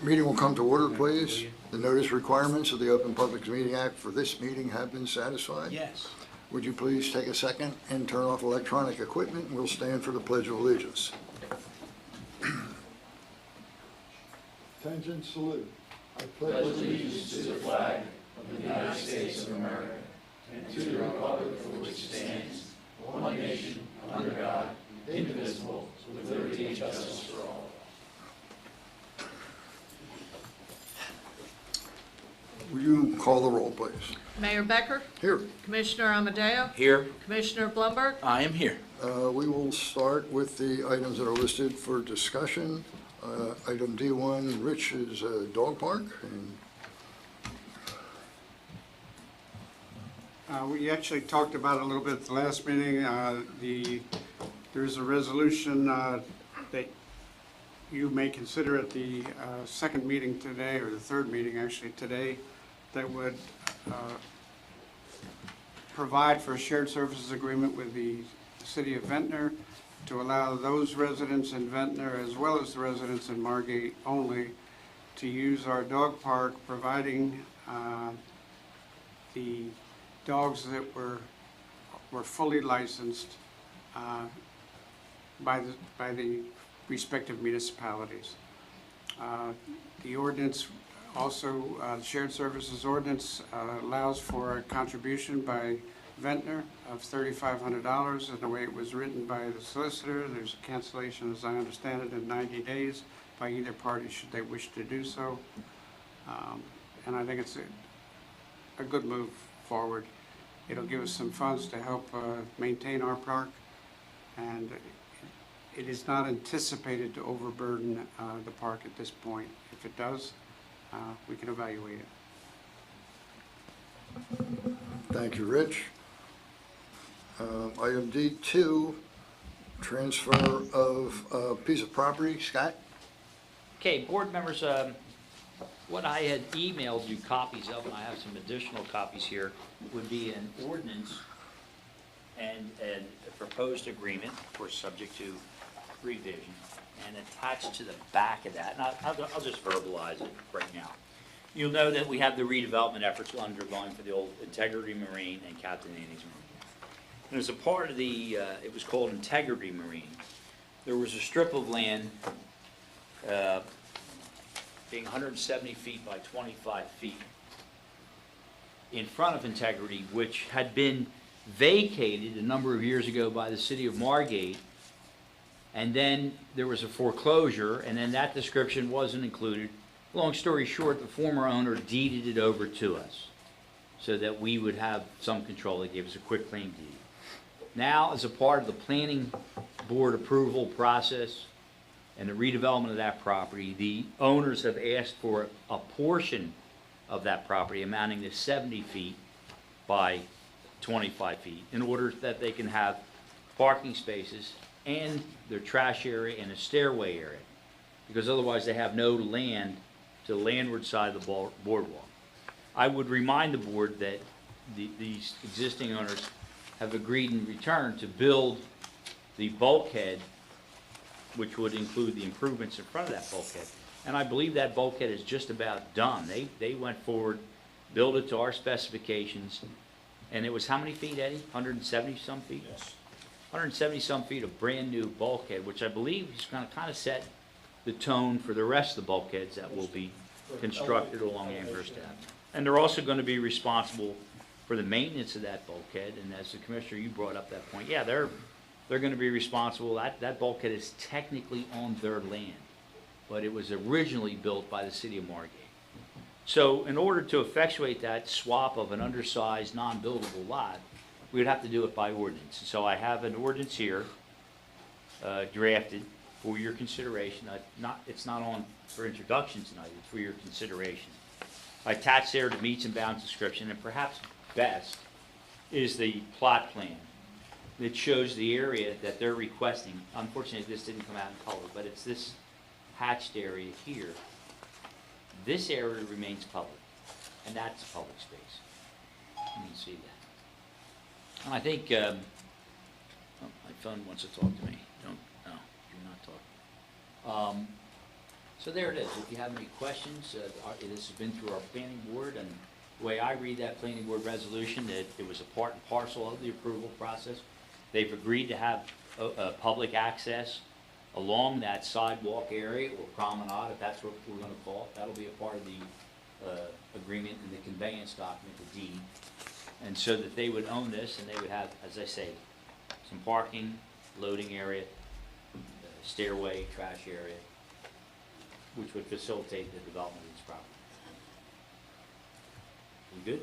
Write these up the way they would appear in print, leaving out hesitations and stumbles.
Meeting will come to order, please. The notice requirements of the Open Public Meeting Act for this meeting have been satisfied. Yes. Would you please take a second and turn off electronic equipment, and we'll stand for the Pledge of Allegiance. Attention, salute. I pledge allegiance to the flag of the United States of America and to the republic for which it stands, one nation, under God, indivisible, with liberty and justice for all. Will you call the roll, please? Mayor Becker? Here. Commissioner Amadeo? Here. Commissioner Blumberg? I am here. We will start with the items that are listed for discussion. Item D1, Rich's dog park. We actually talked about it a little bit at the last meeting. There's a resolution that you may consider at the second meeting today, or the third meeting actually today, that would provide for a shared services agreement with the city of Ventnor to allow those residents in Ventnor as well as the residents in Margate only to use our dog park, providing the dogs that were fully licensed by the respective municipalities. The ordinance also, shared services ordinance allows for a contribution by Ventnor of $3,500, and the way it was written by the solicitor, there's a cancellation, as I understand it, in 90 days by either party should they wish to do so. And I think it's a good move forward. It'll give us some funds to help maintain our park, and it is not anticipated to overburden the park at this point. If it does, we can evaluate it. Thank you, Rich. Item D2, transfer of a piece of property. Scott? Okay, board members, what I had emailed you copies of, and I have some additional copies here, would be an ordinance and a proposed agreement, of course, subject to revision, and attached to the back of that, and I'll just verbalize it right now. You'll know that we have the redevelopment efforts undergoing for the old Integrity Marine and Captain Annie's Marine. And as a part of the, it was called Integrity Marine, there was a strip of land being 170 feet by 25 feet in front of Integrity, which had been vacated a number of years ago by the city of Margate, and then there was a foreclosure, and then that description wasn't included. Long story short, the former owner deeded it over to us so that we would have some control. They gave us a quick claim deed. Now, as a part of the planning board approval process and the redevelopment of that property, the owners have asked for a portion of that property amounting to 70 feet by 25 feet in order that they can have parking spaces and their trash area and a stairway area, because otherwise they have no land to the landward side of the boardwalk. I would remind the board that these existing owners have agreed in return to build the bulkhead, which would include the improvements in front of that bulkhead. And I believe that bulkhead is just about done. They went forward, built it to our specifications, and it was how many feet, Eddie? 170 some feet? Yes. 170 some feet of brand new bulkhead, which I believe is going to kind of set the tone for the rest of the bulkheads that will be constructed along Amherst Avenue. And they're also going to be responsible for the maintenance of that bulkhead. And as the commissioner, you brought up that point. Yeah, they're going to be responsible. That bulkhead is technically on their land, but it was originally built by the city of Margate. So in order to effectuate that swap of an undersized, non-buildable lot, we would have to do it by ordinance. So I have an ordinance here drafted for your consideration. It's not on for introduction tonight, it's for your consideration. I attached there the meets and bounds description, and perhaps best is the plot plan that shows the area that they're requesting. Unfortunately, this didn't come out in color, but it's this hatched area here. This area remains public, and that's public space. You can see that. And I think, oh, my phone wants to talk to me. No, you're not talking. So there it is. If you have any questions, this has been through our planning board, and the way I read that planning board resolution, that it was a part and parcel of the approval process. They've agreed to have public access along that sidewalk area or promenade, if that's what we're going to call it. That'll be a part of the agreement in the conveyance document, the deed. And so that they would own this, and they would have, as I say, some parking, loading area, stairway, trash area, which would facilitate the development of this property. We good?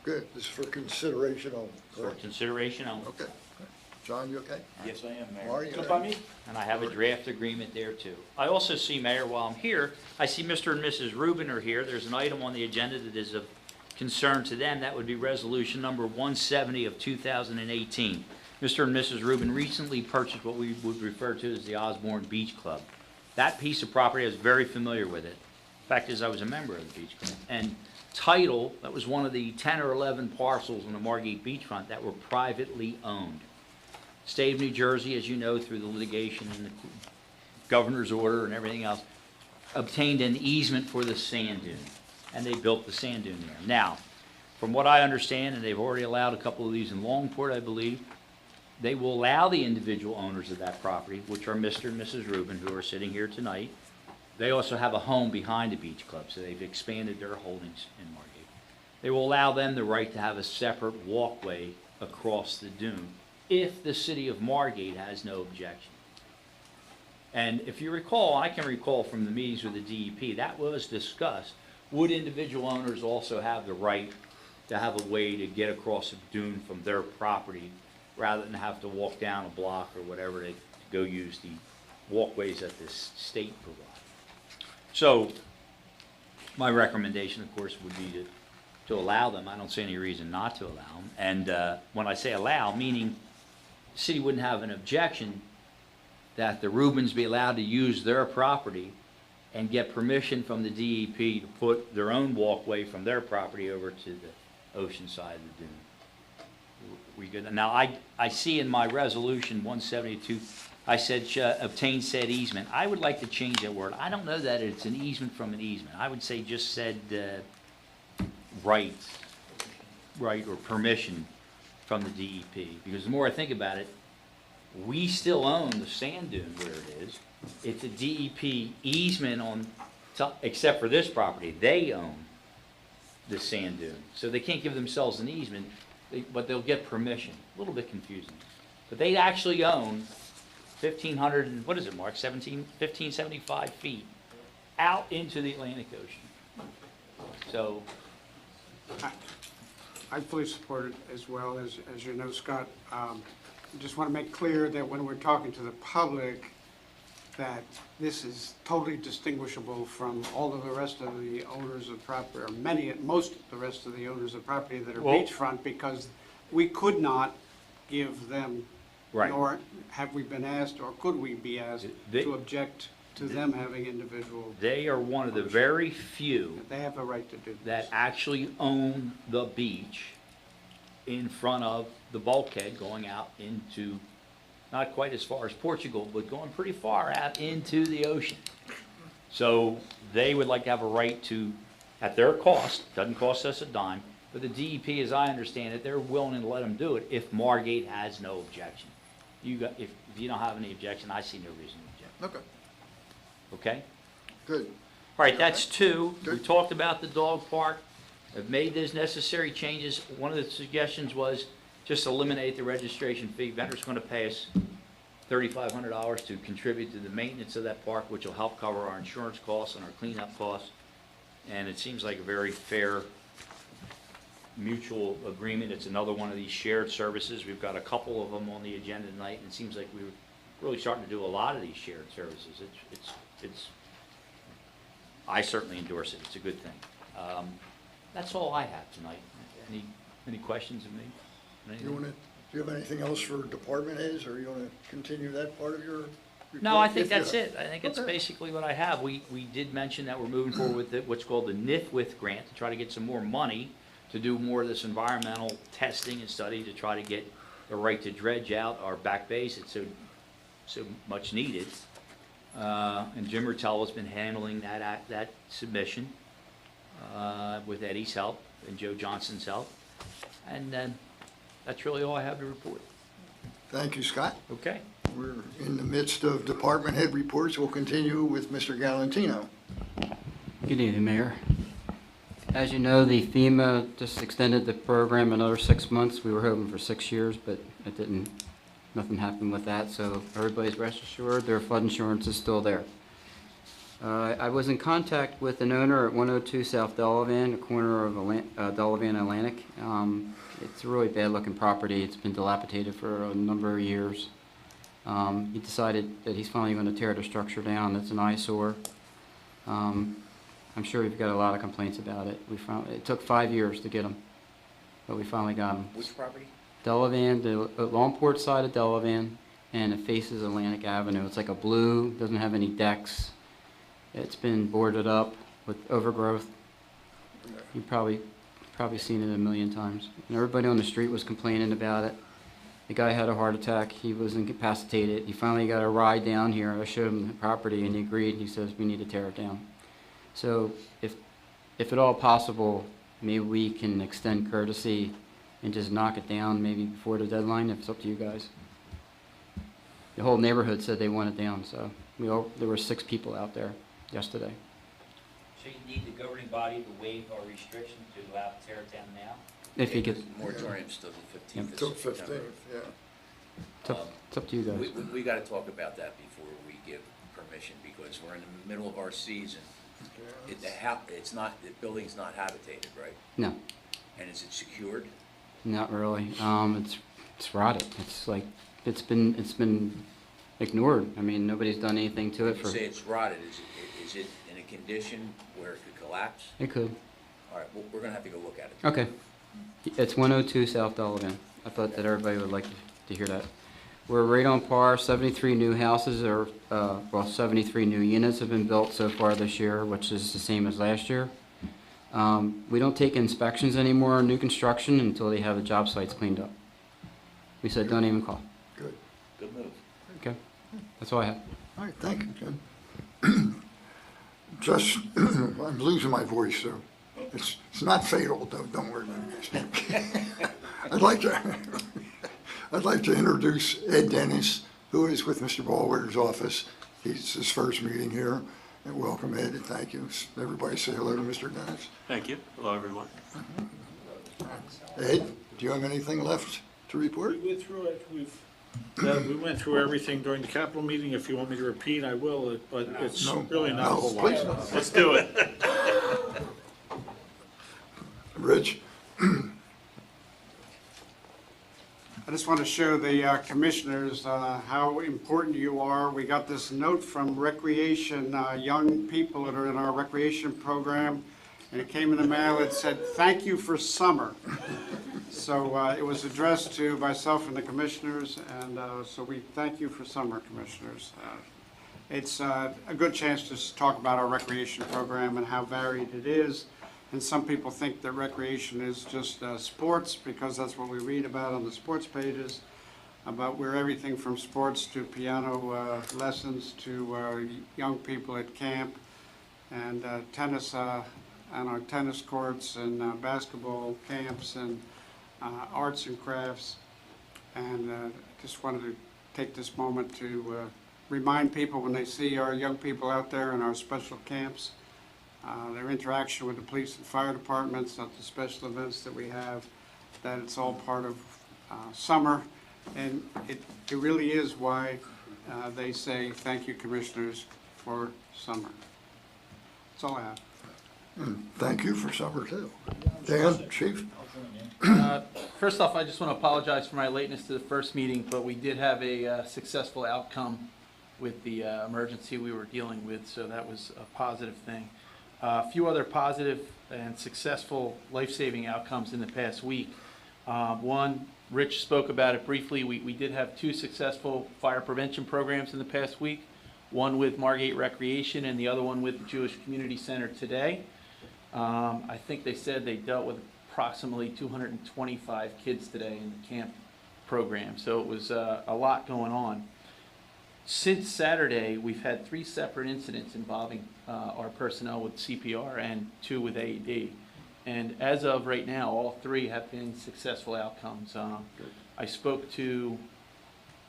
Good, this is for consideration only, For correct? consideration only. Okay. John, you okay? Yes, I am, Mayor. Marty, Good by me? And I have a draft agreement there too. I also see, Mayor, while I'm here, I see Mr. and Mrs. Rubin are here. There's an item on the agenda that is of concern to them. That would be resolution number 170 of 2018. Mr. and Mrs. Rubin recently purchased what we would refer to as the Osborne Beach Club. That piece of property, I was very familiar with it. Fact is, I was a member of the Beach Club. And title, that was one of the 10 or 11 parcels on the Margate beachfront that were privately owned. State of New Jersey, as you know, through the litigation and the governor's order and everything else, obtained an easement for the sand dune, and they built the sand dune there. Now, from what I understand, and they've already allowed a couple of these in Longport, I believe, they will allow the individual owners of that property, which are Mr. and Mrs. Rubin, who are sitting here tonight. They also have a home behind the beach club, so they've expanded their holdings in Margate. They will allow them the right to have a separate walkway across the dune if the city of Margate has no objection. And if you recall, I can recall from the meetings with the DEP, that was discussed. Would individual owners also have the right to have a way to get across a dune from their property rather than have to walk down a block or whatever to go use the walkways that the state provides? So my recommendation, of course, would be to allow them. I don't see any reason not to allow them. And when I say allow, meaning the city wouldn't have an objection that the Rubens be allowed to use their property and get permission from the DEP to put their own walkway from their property over to the ocean side of the dune. We good? Now, I see in my resolution 172, I said obtain said easement. I would like to change that word. I don't know that it's an easement from an easement. I would say just said right or permission from the DEP. Because the more I think about it, we still own the sand dune where it is. It's a DEP easement on, except for this property, they own the sand dune. So they can't give themselves an easement, but they'll get permission. A little bit confusing. But they actually own 1,500, and what is it, Mark, 1,575 feet out into the Atlantic Ocean. So, I fully support it as well. As you know, Scott, I just want to make clear that when we're talking to the public, that this is totally distinguishable from all of the rest of the owners of property, or most of the rest of the owners of property that are Well- beachfront, because we could not give them, Right. nor have we been asked, or could we be asked, They- to object to them having individual, they are one of the very few they have a right to do that this. actually own the beach in front of the bulkhead going out into, not quite as far as Portugal, but going pretty far out into the ocean. So they would like to have a right to, at their cost, doesn't cost us a dime, but the DEP, as I understand it, they're willing to let them do it if Margate has no objection. If you don't have any objection, I see no reason to object. Okay, Okay? good. All right, that's two. We Good. talked about the dog park. I've made those necessary changes. One of the suggestions was just eliminate the registration fee. Vendor's going to pay us $3,500 to contribute to the maintenance of that park, which will help cover our insurance costs and our cleanup costs. And it seems like a very fair mutual agreement. It's another one of these shared services. We've got a couple of them on the agenda tonight, and it seems like we're really starting to do a lot of these shared services. I certainly endorse it. It's a good thing. That's all I have tonight. Any questions of me? Anything? Do you have anything else for department heads, or you want to continue that part of your report? No, I think If you that's have- it. I think it's Okay. basically what I have. We did mention that we're moving forward with what's called the NIFWITH grant to try to get some more money to do more of this environmental testing and study to try to get the right to dredge out our back bays. It's so much needed. and Jim Rotella has been handling that submission with Eddie's help and Joe Johnson's help. And then that's really all I have to report. Thank you, Scott. Okay. We're in the midst of department head reports. We'll continue with Mr. Galantino. Good evening, Mayor. As you know, the FEMA just extended the program another 6 months. We were hoping for 6 years, but it didn't, nothing happened with that. So everybody's rest assured their flood insurance is still there. I was in contact with an owner at 102 South Delavan, a corner of Delavan Atlantic. It's a really bad looking property. It's been dilapidated for a number of years. He decided that he's finally going to tear the structure down. It's an eyesore. I'm sure we've got a lot of complaints about it. It took 5 years to get them, but we finally got them. Which property? Delavan, the Longport side of Delavan, and it faces Atlantic Avenue. It's like a blue, doesn't have any decks. It's been boarded up with overgrowth. You've probably seen it a million times. And everybody on the street was complaining about it. The guy had a heart attack. He was incapacitated. He finally got a ride down here. I showed him the property, and he agreed. He says, we need to tear it down. So if at all possible, maybe we can extend courtesy and just knock it down maybe before the deadline, if it's up to you guys. The whole neighborhood said they want it down, so there were 6 people out there yesterday. So you need the governing body to waive our restriction to allow to tear it down now? If you could, Moratorium's till the 15th Until of September. 15th, yeah. it's up to you guys. We got to talk about that before we give permission, because we're in the middle of our season. The building's not habitated, right? No, And is it secured? not really. It's rotted. It's like, it's been ignored. I mean, nobody's done anything to it You for, say it's rotted, is it in a condition where it could collapse? it could. All right, well, we're gonna have to go look at it. Okay. It's 102 South Delavan. I thought that everybody would like to hear that. We're right on par. 73 new houses or 73 new units have been built so far this year, which is the same as last year. We don't take inspections anymore on new construction until they have the job sites cleaned up. We said, don't even call. Good. Good move. Okay? That's all I have. All right, thank you, Ken. Just, I'm losing my voice, so it's not fatal, though, don't worry about it. I'd like to introduce Ed Dennis, who is with Mr. Ballwater's office. It's his first meeting here, and welcome, Ed, and thank you. Everybody say hello to Mr. Dennis. Thank you. Hello, everyone. Ed, do you have anything left to report? We went through it. We went through everything during the capital meeting. If you want me to repeat, I will, but it's No. really not a No, whole please. lot. Let's do it. Rich? I just want to show the commissioners how important you are. We got this note from recreation, young people that are in our recreation program, and it came in the mail. It said, "Thank you for summer." So it was addressed to myself and the commissioners, and so we thank you for summer, commissioners. It's a good chance to talk about our recreation program and how varied it is. And some people think that recreation is just sports, because that's what we read about on the sports pages. But we're everything from sports to piano lessons to young people at camp, and tennis on our tennis courts, and basketball camps, and arts and crafts. And just wanted to take this moment to remind people, when they see our young people out there in our special camps, their interaction with the police and fire departments, at the special events that we have, that it's all part of summer. And it really is why they say, thank you, commissioners, for summer. That's all I have. Thank you for summer, too. Dan, Chief? First off, I just want to apologize for my lateness to the first meeting, but we did have a successful outcome with the emergency we were dealing with, so that was a positive thing. A few other positive and successful life-saving outcomes in the past week. One, Rich spoke about it briefly. We did have 2 successful fire prevention programs in the past week, one with Margate Recreation and the other one with the Jewish Community Center today. I think they said they dealt with approximately 225 kids today in the camp program, so it was a lot going on. Since Saturday, we've had 3 separate incidents involving our personnel with CPR and 2 with AED. And as of right now, all 3 have been successful outcomes. I spoke to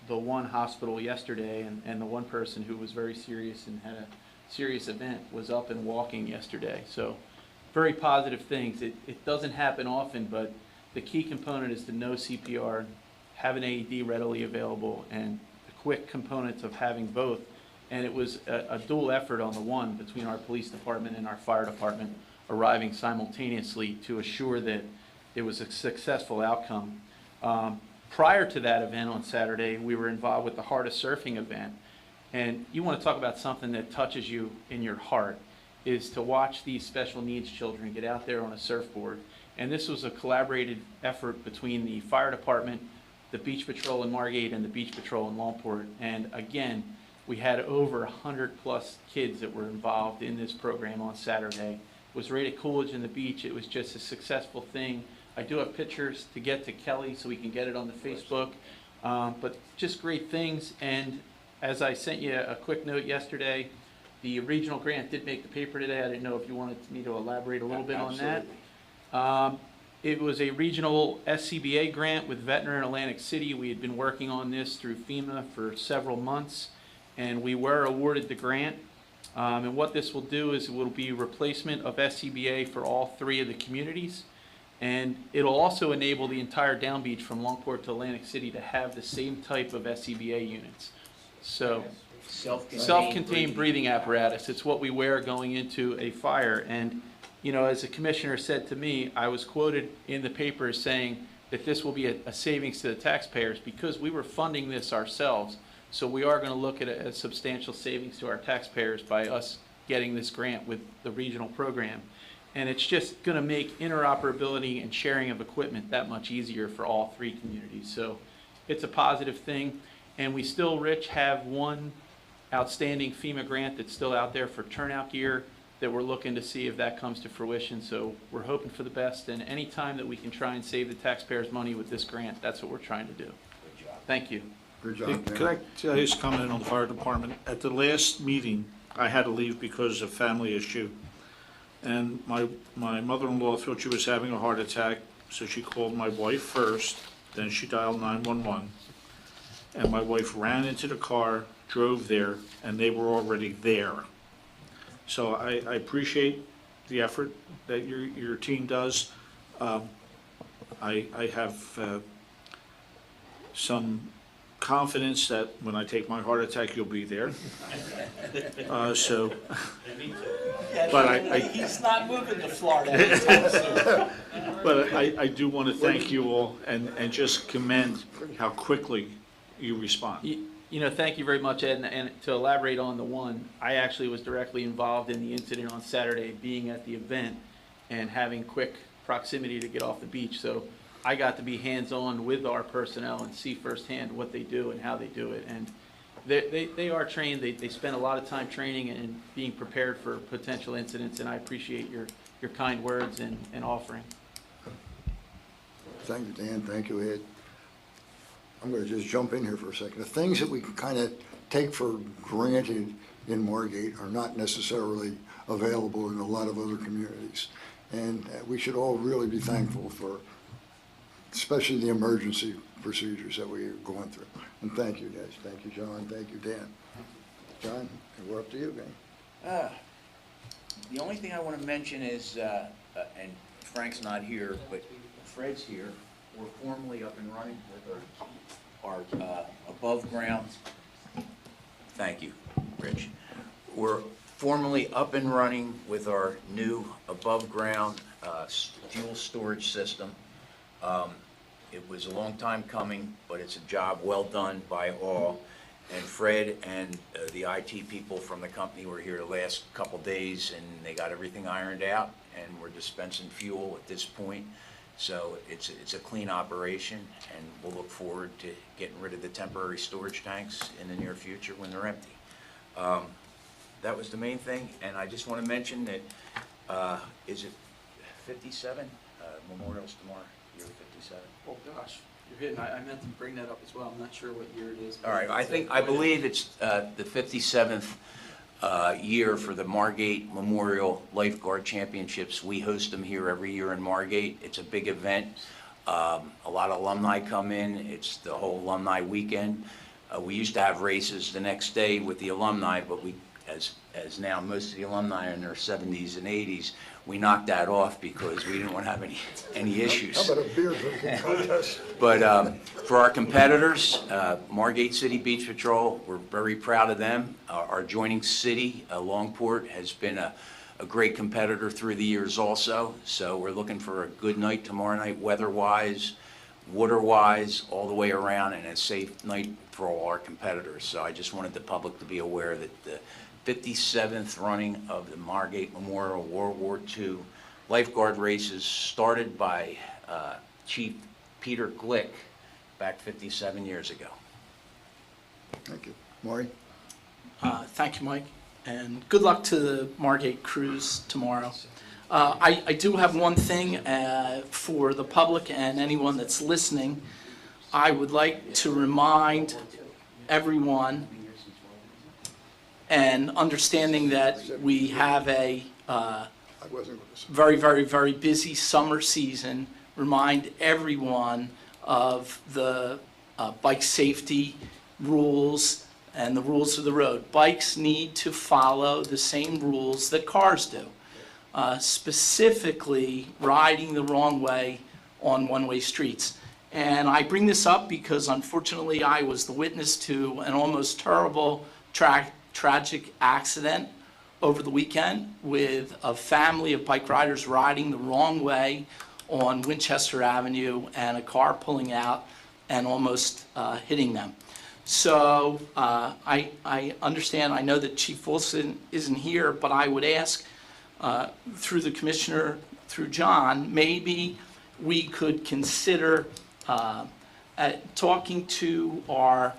the one hospital yesterday, and the one person who was very serious and had a serious event was up and walking yesterday. So very positive things. It doesn't happen often, but the key component is to know CPR, have an AED readily available, and the quick components of having both. And it was a dual effort on the one between our police department and our fire department arriving simultaneously to assure that it was a successful outcome. Prior to that event on Saturday, we were involved with the Heart of Surfing event. And you want to talk about something that touches you in your heart, is to watch these special needs children get out there on a surfboard. And this was a collaborated effort between the fire department, the beach patrol in Margate, and the beach patrol in Longport. And again, we had over 100+ kids that were involved in this program on Saturday. It was right at Coolidge and the beach. It was just a successful thing. I do have pictures to get to Kelly so we can get it on the Facebook, but just great things. And as I sent you a quick note yesterday, the regional grant did make the paper today. I didn't know if you wanted me to elaborate a little bit on that. It was a regional SCBA grant with Ventnor and Atlantic City. We had been working on this through FEMA for several months, and we were awarded the grant. And what this will do is it will be replacement of SCBA for all 3 of the communities. And it'll also enable the entire Down Beach from Longport to Atlantic City to have the same type of SCBA units. So self-contained breathing apparatus. It's what we wear going into a fire. And, you know, as the commissioner said to me, I was quoted in the paper as saying that this will be a savings to the taxpayers because we were funding this ourselves. So we are going to look at a substantial savings to our taxpayers by us getting this grant with the regional program. And it's just going to make interoperability and sharing of equipment that much easier for all 3 communities. So it's a positive thing. And we still, Rich, have one outstanding FEMA grant that's still out there for turnout gear that we're looking to see if that comes to fruition. So we're hoping for the best. And any time that we can try and save the taxpayers money with this grant, that's what we're trying to do. Good job. Thank you. Good job, Could I just comment on the fire department? At the last meeting, I had to leave because of family issue. And my mother-in-law thought she was having a heart attack, so she called my wife first, then she dialed 911. And my wife ran into the car, drove there, and they were already there. So I appreciate the effort that your team does. I have some confidence that when I take my heart attack, you'll be there. But He's not moving to Florida anytime soon. But I do want to thank you all and just commend how quickly you respond. You know, thank you very much, Ed. And to elaborate on the one, I actually was directly involved in the incident on Saturday, being at the event and having quick proximity to get off the beach. So I got to be hands-on with our personnel and see firsthand what they do and how they do it. And they are trained. They spend a lot of time training and being prepared for potential incidents. And I appreciate your kind words and offering. Thank you, Dan. Thank you, Ed. I'm going to just jump in here for a second. The things that we kind of take for granted in Margate are not necessarily available in a lot of other communities. And we should all really be thankful for, especially the emergency procedures that we're going through. And thank you, guys. Thank you, John. Thank you, Dan. John, we're up to you, man. The only thing I want to mention is, and Frank's not here, but Fred's here. We're formally up and running with our above ground. Thank you, Rich. We're formally up and running with our new above ground fuel storage system. It was a long time coming, but it's a job well done by all. And Fred and the IT people from the company were here the last couple days, and they got everything ironed out, and we're dispensing fuel at this point. So it's a clean operation, and we'll look forward to getting rid of the temporary storage tanks in the near future when they're empty. That was the main thing, and I just want to mention that, is it 57? Memorial's tomorrow, year 57. Oh, gosh. You're hitting, I meant to bring that up as well. I'm not sure what year it is. All right, I believe it's the 57th year for the Margate Memorial Lifeguard Championships. We host them here every year in Margate. It's a big event. A lot of alumni come in. It's the whole alumni weekend. We used to have races the next day with the alumni, but we, as now most of the alumni are in their 70s and 80s, we knocked that off because we didn't want to have any issues. How about a beer drinking contest? But for our competitors, Margate City Beach Patrol, we're very proud of them. Our adjoining city, Longport, has been a great competitor through the years also. So we're looking for a good night tomorrow night, weather-wise, water-wise, all the way around, and a safe night for all our competitors. So I just wanted the public to be aware that the 57th running of the Margate Memorial World War II lifeguard races started by Chief Peter Glick back 57 years ago. Thank you. Maury? Thank you, Mike, and good luck to the Margate cruise tomorrow. I do have one thing for the public and anyone that's listening. I would like to remind everyone, and understanding that we have a I wasn't going to say. very, very, very busy summer season, remind everyone of the bike safety rules and the rules of the road. Bikes need to follow the same rules that cars do, specifically riding the wrong way on one-way streets. And I bring this up because unfortunately I was the witness to an almost terrible tragic accident over the weekend with a family of bike riders riding the wrong way on Winchester Avenue and a car pulling out and almost hitting them. So I understand, I know that Chief Wilson isn't here, but I would ask through the commissioner, through John, maybe we could consider talking to our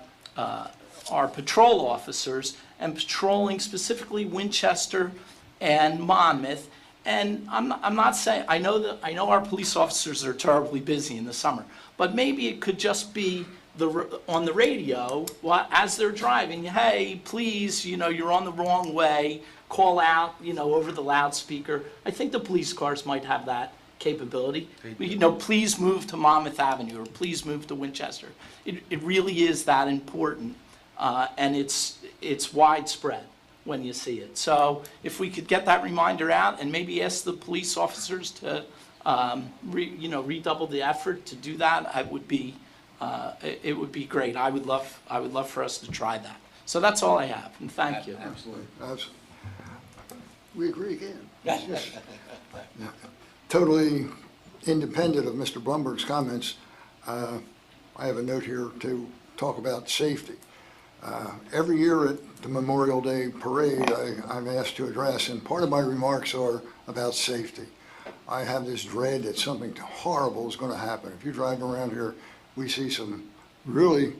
patrol officers and patrolling specifically Winchester and Monmouth. And I'm not saying, I know our police officers are terribly busy in the summer, but maybe it could just be on the radio as they're driving, hey, please, you're on the wrong way, call out, over the loudspeaker. I think the police cars might have that capability. Please move to Monmouth Avenue, or please move to Winchester. It really is that important, and it's widespread when you see it. So if we could get that reminder out and maybe ask the police officers to redouble the effort to do that, it would be great. I would love for us to try that. So that's all I have, and thank you. Absolutely. We agree again. Yes. Totally independent of Mr. Blumberg's comments, I have a note here to talk about safety. Every year at the Memorial Day Parade, I'm asked to address, and part of my remarks are about safety. I have this dread that something horrible is going to happen. If you drive around here, we see some really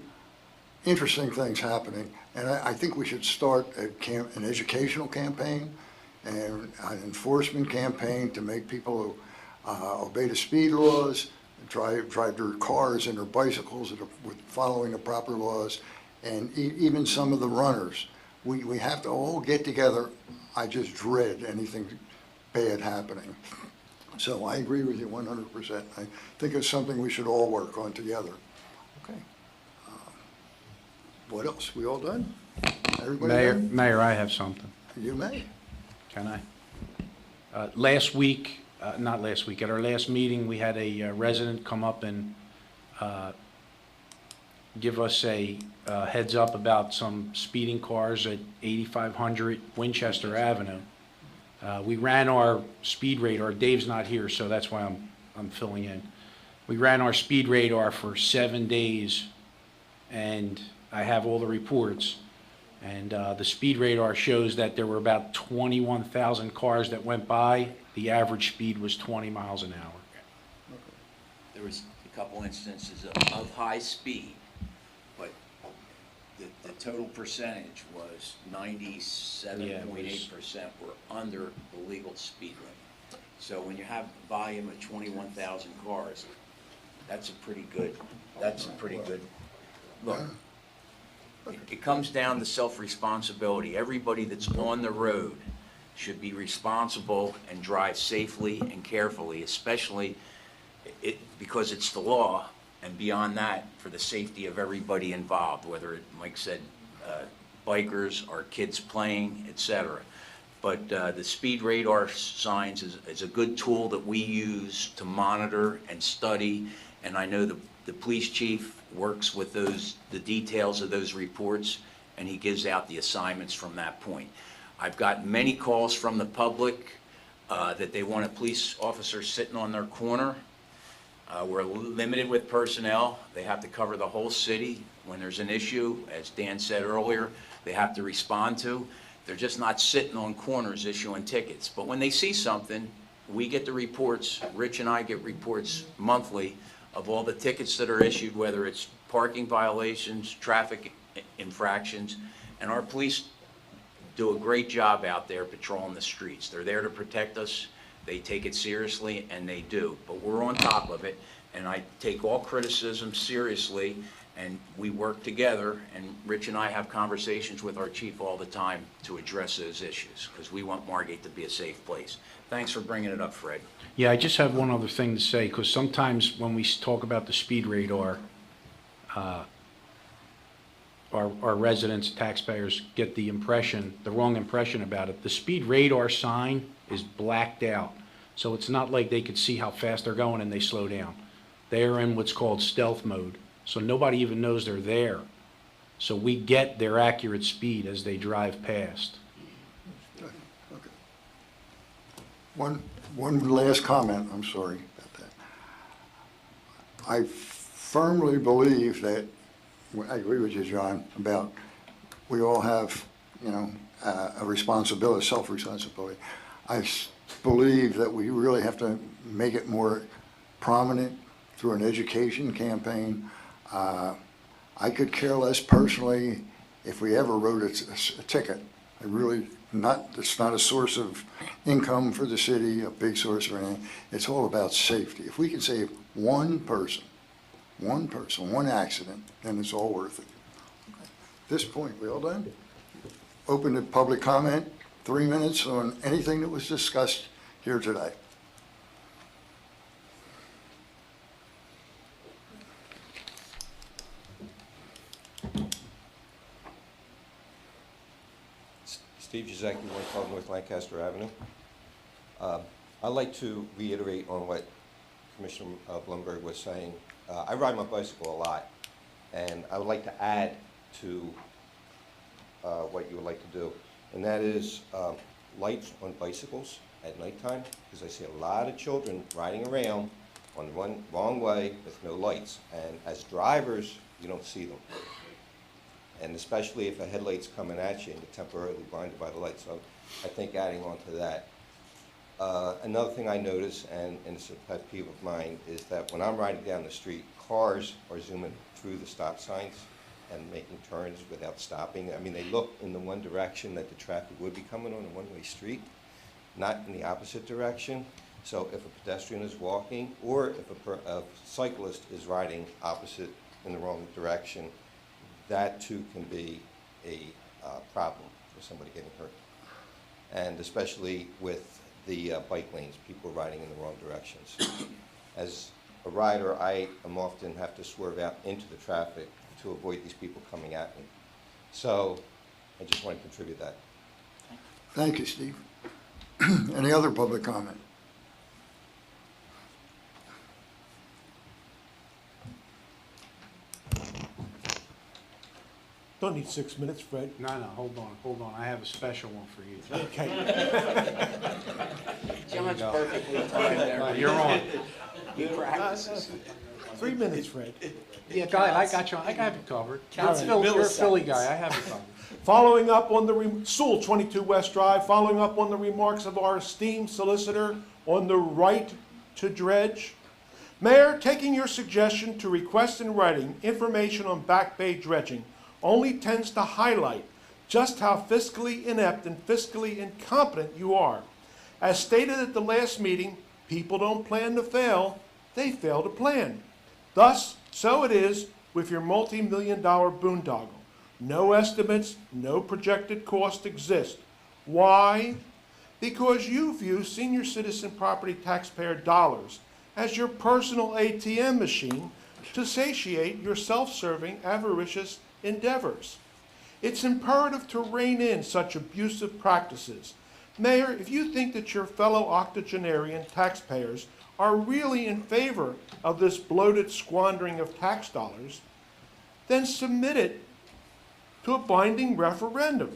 interesting things happening, and I think we should start an educational campaign and an enforcement campaign to make people obey the speed laws, drive their cars and their bicycles with following the proper laws, and even some of the runners. We have to all get together. I just dread anything bad happening. So I agree with you 100%. I think it's something we should all work on together. Okay. What else? We all done? Everybody done? Mayor, I have something. You may. Can I? Last week, not last week, at our last meeting, we had a resident come up and give us a heads up about some speeding cars at 8500 Winchester Avenue. We ran our speed radar. Dave's not here, so that's why I'm filling in. We ran our speed radar for 7 days, and I have all the reports. And the speed radar shows that there were about 21,000 cars that went by. The average speed was 20 miles an hour. There was a couple instances of high speed, but the total percentage was 97.8% were under the legal speed limit. So when you have a volume of 21,000 cars, That's a pretty good, look. It comes down to self-responsibility. Everybody that's on the road should be responsible and drive safely and carefully, especially because it's the law, and beyond that, for the safety of everybody involved, whether it, Mike said, bikers or kids playing, etc. But the speed radar signs is a good tool that we use to monitor and study, and I know the police chief works with the details of those reports, and he gives out the assignments from that point. I've gotten many calls from the public that they want a police officer sitting on their corner. We're limited with personnel. They have to cover the whole city. When there's an issue, as Dan said earlier, they have to respond to. They're just not sitting on corners issuing tickets. But when they see something, we get the reports, Rich and I get reports monthly of all the tickets that are issued, whether it's parking violations, traffic infractions, and our police do a great job out there patrolling the streets. They're there to protect us. They take it seriously, and they do. But we're on top of it, and I take all criticism seriously, and we work together, and Rich and I have conversations with our chief all the time to address those issues, because we want Margate to be a safe place. Thanks for bringing it up, Fred. Yeah, I just have one other thing to say, because sometimes when we talk about the speed radar, our residents, taxpayers get the wrong impression about it. The speed radar sign is blacked out, so it's not like they could see how fast they're going and they slow down. They are in what's called stealth mode, so nobody even knows they're there. So we get their accurate speed as they drive past. Okay. One last comment, I'm sorry about that. I firmly believe that, I agree with you, John, about we all have, a responsibility, self-responsibility. I believe that we really have to make it more prominent through an education campaign. I could care less personally if we ever wrote a ticket. It's not a source of income for the city, a big source or anything. It's all about safety. If we can save one person, one accident, then it's all worth it. At this point, we all done? Open to public comment, 3 minutes on anything that was discussed here today. Steve Giesecke, 112 North Lancaster Avenue. I'd like to reiterate on what Commissioner Blumberg was saying. I ride my bicycle a lot, and I would like to add to what you would like to do, and that is lights on bicycles at nighttime, because I see a lot of children riding around on one wrong way with no lights, and as drivers, you don't see them. And especially if a headlight's coming at you and you're temporarily blinded by the light. So I think adding on to that. Another thing I notice, and it's a pet peeve of mine, is that when I'm riding down the street, cars are zooming through the stop signs and making turns without stopping. I mean, they look in the one direction that the traffic would be coming on a one-way street, not in the opposite direction. So if a pedestrian is walking, or if a cyclist is riding opposite in the wrong direction, that too can be a problem for somebody getting hurt. And especially with the bike lanes, people riding in the wrong directions. As a rider, I am often have to swerve out into the traffic to avoid these people coming at me. So I just want to contribute that. Thank you, Steve. Any other public comment? Don't need 6 minutes, Fred. No, hold on. I have a special one for you. Okay. John's perfectly timed there. You're on. He practices. 3 minutes, Fred. Yeah, go ahead. I got you. I have you covered. All right. You're a Philly guy. I have you covered. Following up on the Sewell 22 West Drive, following up on the remarks of our esteemed solicitor on the right to dredge. Mayor, taking your suggestion to request in writing information on Back Bay dredging only tends to highlight just how fiscally inept and fiscally incompetent you are. As stated at the last meeting, people don't plan to fail, they fail to plan. Thus, so it is with your multi-million-dollar boondoggle. No estimates, no projected cost exist. Why? Because you view senior citizen property taxpayer dollars as your personal ATM machine to satiate your self-serving, avaricious endeavors. It's imperative to rein in such abusive practices. Mayor, if you think that your fellow octogenarian taxpayers are really in favor of this bloated squandering of tax dollars, then submit it to a binding referendum.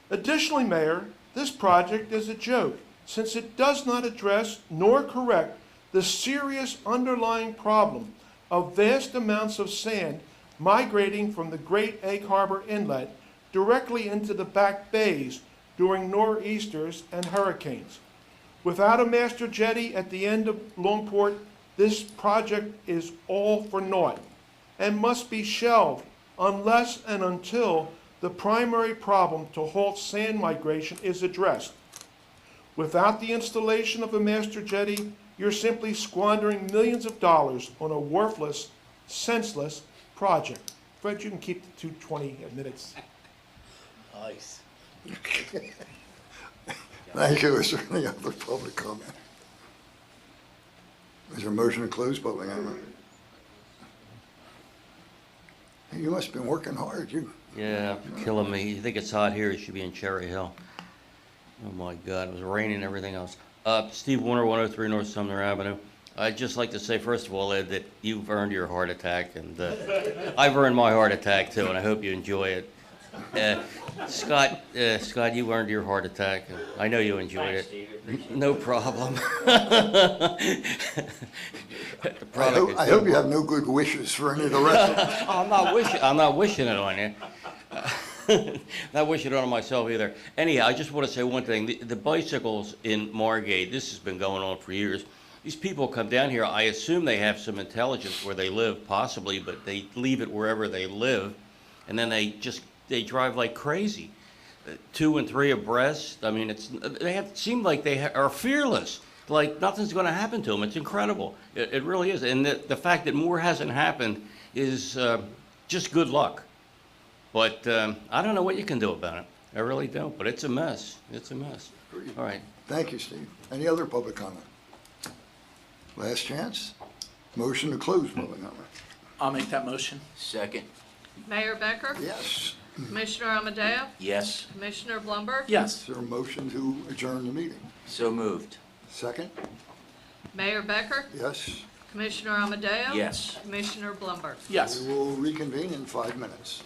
Additionally, Mayor, this project is a joke, since it does not address nor correct the serious underlying problem of vast amounts of sand migrating from the Great Egg Harbor Inlet directly into the back bays during nor'easters and hurricanes. Without a master jetty at the end of Longport, this project is all for naught and must be shelved unless and until the primary problem to halt sand migration is addressed. Without the installation of a master jetty, you're simply squandering millions of dollars on a worthless, senseless project. Fred, you can keep the 220 minutes. Nice. Thank you. Is there any other public comment? Is there a motion to close public comment? You must have been working hard. Yeah, killing me. You think it's hot here, you should be in Cherry Hill. Oh my God, it was raining and everything else. Steve Warner, 103 North Sumner Avenue. I'd just like to say, first of all, Ed, that you've earned your heart attack, and I've earned my heart attack too, and I hope you enjoy it. Scott, you earned your heart attack. I know you enjoyed it. No problem. I hope you have no good wishes for any of the rest of us. I'm not wishing it on you. Not wishing it on myself either. Anyhow, I just want to say one thing. The bicycles in Margate, this has been going on for years. These people come down here. I assume they have some intelligence where they live, possibly, but they leave it wherever they live, and then they drive like crazy, 2 and 3 abreast. I mean, seem like they are fearless. Like nothing's going to happen to them. It's incredible. It really is. And the fact that more hasn't happened is just good luck. But I don't know what you can do about it. I really don't. But it's a mess. It's a mess. All right. Thank you, Steve. Any other public comment? Last chance. Motion to close public comment. I'll make that motion. Second, Mayor Becker? Yes. Commissioner Amadeo? yes, Commissioner Blumberg? Yes. Is there a motion to adjourn the meeting? so moved. Second? Mayor Becker? Yes. Commissioner Amadeo? Yes. Commissioner Blumberg? Yes. We will reconvene in 5 minutes.